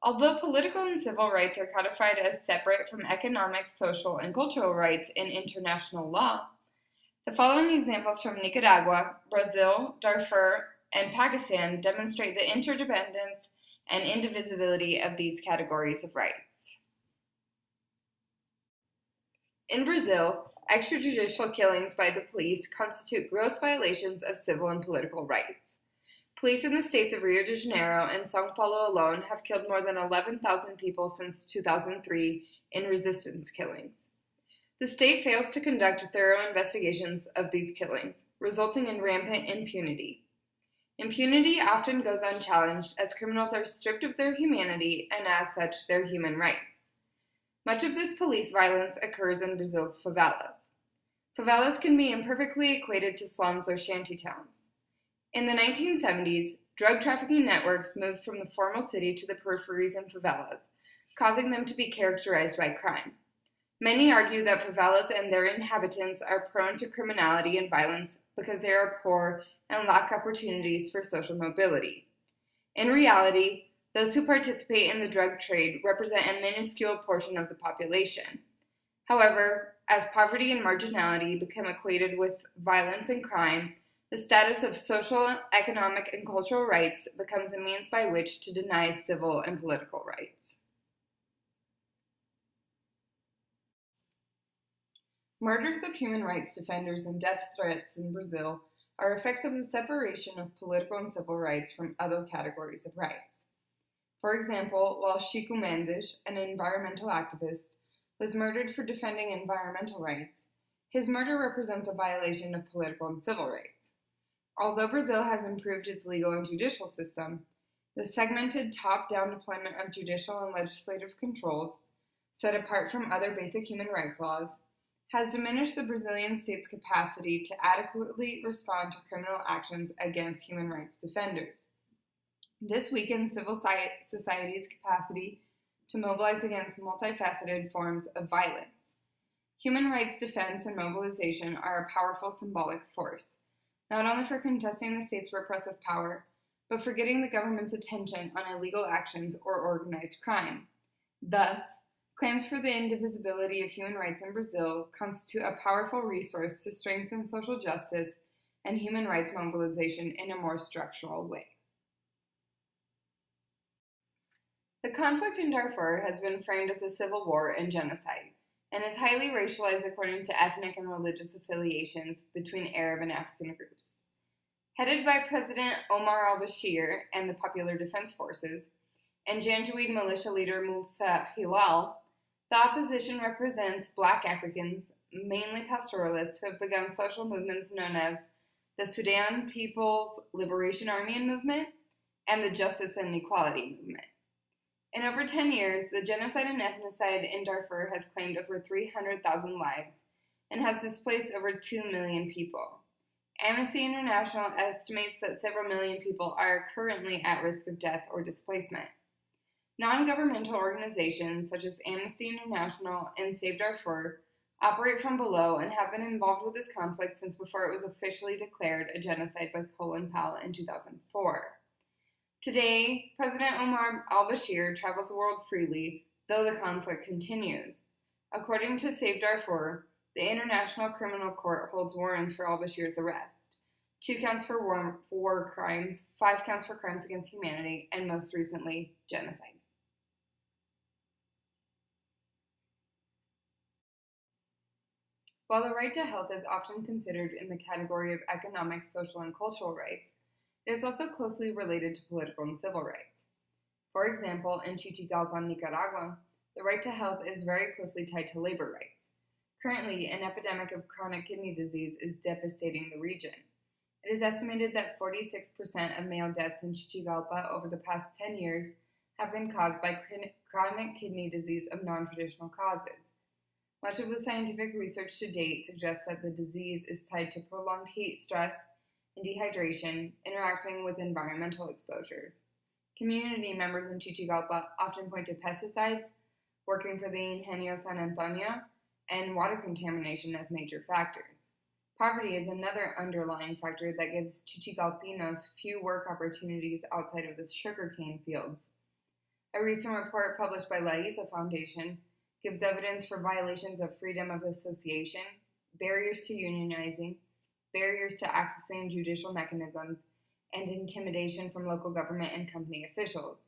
Although political and civil rights are codified as separate from economic, social, and cultural rights in international law, the following examples from Nicaragua, Brazil, Darfur, and Pakistan demonstrate the interdependence and indivisibility of these categories of rights. In Brazil, extrajudicial killings by the police constitute gross violations of civil and political rights. Police in the states of Rio de Janeiro and São Paulo alone have killed more than 11,000 people since 2003 in resistance killings. The state fails to conduct thorough investigations of these killings, resulting in rampant impunity. Impunity often goes unchallenged as criminals are stripped of their humanity and, as such, their human rights. Much of this police violence occurs in Brazil's favelas. Favelas can be imperfectly equated to slums or shantytowns. In the 1970s, drug trafficking networks moved from the formal city to the peripheries and favelas, causing them to be characterized by crime. Many argue that favelas and their inhabitants are prone to criminality and violence because they are poor and lack opportunities for social mobility. In reality, those who participate in the drug trade represent a minuscule portion of the population. However, as poverty and marginality become equated with violence and crime, the status of social, economic, and cultural rights becomes the means by which to deny civil and political rights. Murders of human rights defenders and death threats in Brazil are effects of the separation of political and civil rights from other categories of rights. For example, while Chico Mendes, an environmental activist, was murdered for defending environmental rights, his murder represents a violation of political and civil rights. Although Brazil has improved its legal and judicial system, the segmented top-down deployment of judicial and legislative controls, set apart from other basic human rights laws, has diminished the Brazilian state's capacity to adequately respond to criminal actions against human rights defenders. This weakens civil society's capacity to mobilize against multifaceted forms of violence. Human rights defense and mobilization are a powerful symbolic force, not only for contesting the state's repressive power, but for getting the government's attention on illegal actions or organized crime. Thus, claims for the indivisibility of human rights in Brazil constitute a powerful resource to strengthen social justice and human rights mobilization in a more structural way. The conflict in Darfur has been framed as a civil war and genocide, and is highly racialized according to ethnic and religious affiliations between Arab and African groups. Headed by President Omar al-Bashir and the Popular Defense Forces, and Janjaweed militia leader Musa Hilal, the opposition represents Black Africans, mainly pastoralists, who have begun social movements known as the Sudan People's Liberation Army and Movement and the Justice and Equality Movement. In over 10 years, the genocide and ethnocide in Darfur has claimed over 300,000 lives and has displaced over 2 million people. Amnesty International estimates that several million people are currently at risk of death or displacement. Non-governmental organizations such as Amnesty International and Save Darfur operate from below and have been involved with this conflict since before it was officially declared a genocide by Colin Powell in 2004. Today, President Omar al-Bashir travels the world freely, though the conflict continues. According to Save Darfur, the International Criminal Court holds warrants for al-Bashir's arrest, 2 counts for war crimes, 5 counts for crimes against humanity, and most recently, genocide. While the right to health is often considered in the category of economic, social, and cultural rights, it is also closely related to political and civil rights. For example, in Chichigalpa, Nicaragua, the right to health is very closely tied to labor rights. Currently, an epidemic of chronic kidney disease is devastating the region. It is estimated that 46% of male deaths in Chichigalpa over the past 10 years have been caused by chronic kidney disease of non-traditional causes. Much of the scientific research to date suggests that the disease is tied to prolonged heat stress and dehydration, interacting with environmental exposures. Community members in Chichigalpa often point to pesticides, working for the Ingenio San Antonio, and water contamination as major factors. Poverty is another underlying factor that gives Chichigalpinos few work opportunities outside of the sugarcane fields. A recent report published by La Isa Foundation gives evidence for violations of freedom of association, barriers to unionizing, barriers to accessing judicial mechanisms, and intimidation from local government and company officials.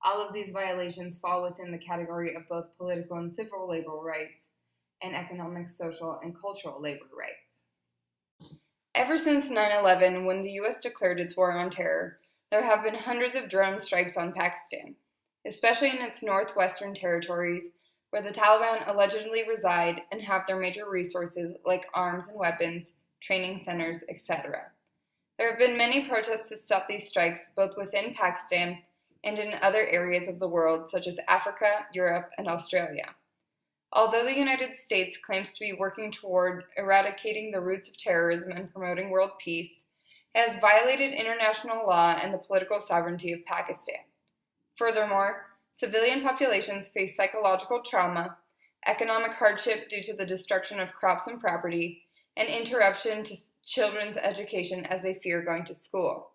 All of these violations fall within the category of both political and civil labor rights and economic, social, and cultural labor rights. Ever since 9/11, when the U.S. declared its war on terror, there have been hundreds of drone strikes on Pakistan, especially in its northwestern territories, where the Taliban allegedly reside and have their major resources like arms and weapons, training centers, etc. There have been many protests to stop these strikes both within Pakistan and in other areas of the world such as Africa, Europe, and Australia. Although the United States claims to be working toward eradicating the roots of terrorism and promoting world peace, it has violated international law and the political sovereignty of Pakistan. Furthermore, civilian populations face psychological trauma, economic hardship due to the destruction of crops and property, and interruption to children's education as they fear going to school.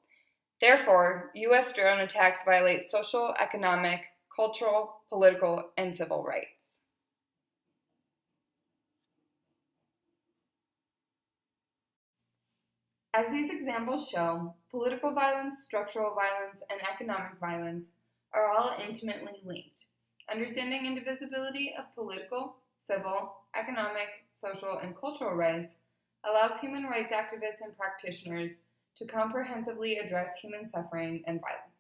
Therefore, U.S. drone attacks violate social, economic, cultural, political, and civil rights. As these examples show, political violence, structural violence, and economic violence are all intimately linked. Understanding indivisibility of political, civil, economic, social, and cultural rights allows human rights activists and practitioners to comprehensively address human suffering and violence.